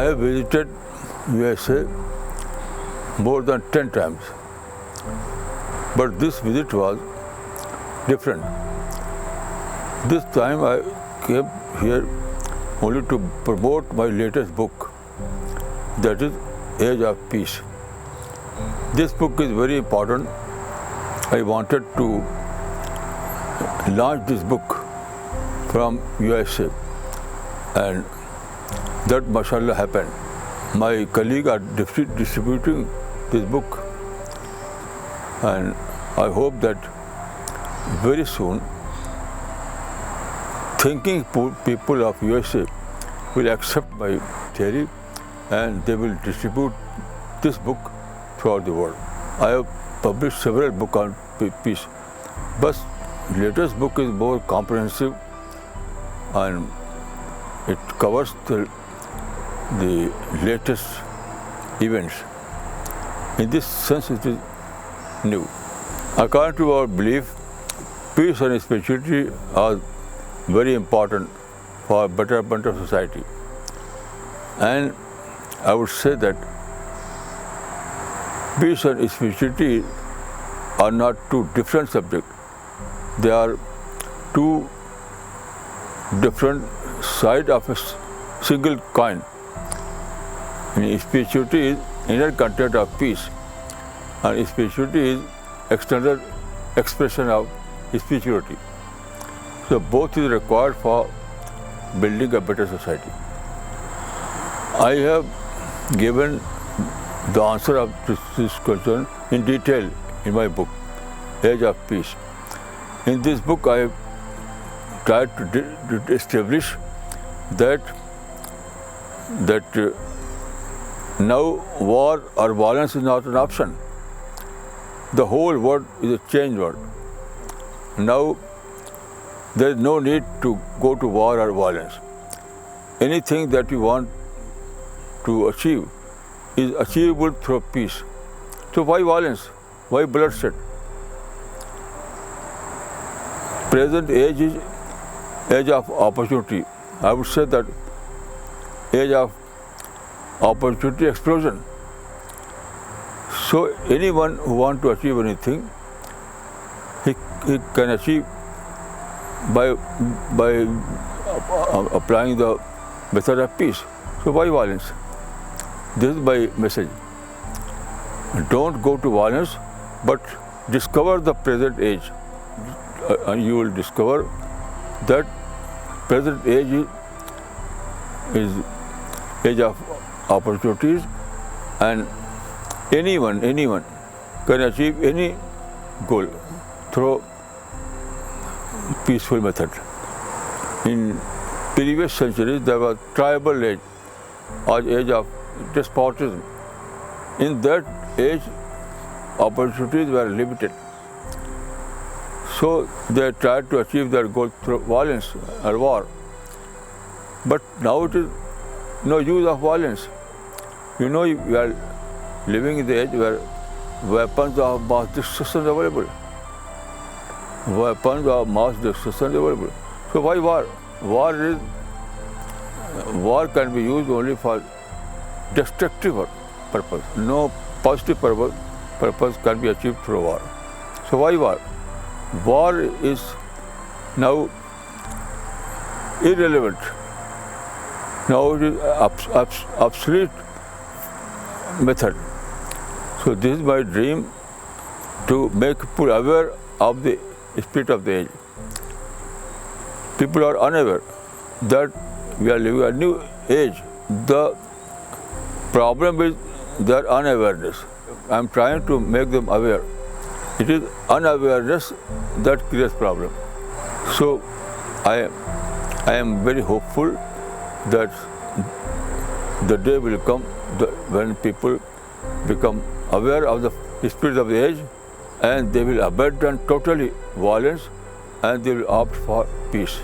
have visited USA more than 10 times. But this visit was different. This time I came here only to promote my latest book, that is Age of Peace. This book is very important. I wanted to launch this book from USA, and that mashallah happened. My colleagues are distributing this book, and I hope that very soon thinking people of USA will accept my theory and they will distribute this book throughout the world. I have published several books on peace, but latest book is more comprehensive and it covers the latest events. In this sense, it is new. According to our belief, peace and spirituality are very important for betterment of society. And I would say that peace and spirituality are not two different subjects. They are two different sides of a single coin. And spirituality is inner content of peace, and spirituality is external expression of spirituality. So both is required for building a better society. I have given the answer of this question in detail in my book, Age of Peace. In this book, I have tried to establish that now war or violence is not an option. The whole world is a changed world. Now there is no need to go to war or violence. Anything that you want to achieve is achievable through peace. So why violence? Why bloodshed? Present age is age of opportunity. I would say that age of opportunity explosion. So anyone who wants to achieve anything, he can achieve by applying the method of peace. So why violence? This is my message. Don't go to violence, but discover the present age, and you will discover that present age is age of opportunities, and anyone can achieve any goal through peaceful method. In previous centuries, there was tribal age or age of despotism. In that age, opportunities were limited. So they tried to achieve their goal through violence or war. But now it is no use of violence. You know, we are living in the age where weapons of mass destruction are available. Weapons of mass destruction are available. So why war? War can be used only for destructive purpose. No positive purpose can be achieved through war. So why war? War is now irrelevant. Now it is obsolete method. So this is my dream, to make people aware of the spirit of the age. People are unaware that we are living a new age. The problem is their unawareness. I am trying to make them aware. It is unawareness that creates problem. So I am very hopeful that the day will come when people become aware of the spirit of the age, and they will abandon totally violence and they will opt for peace.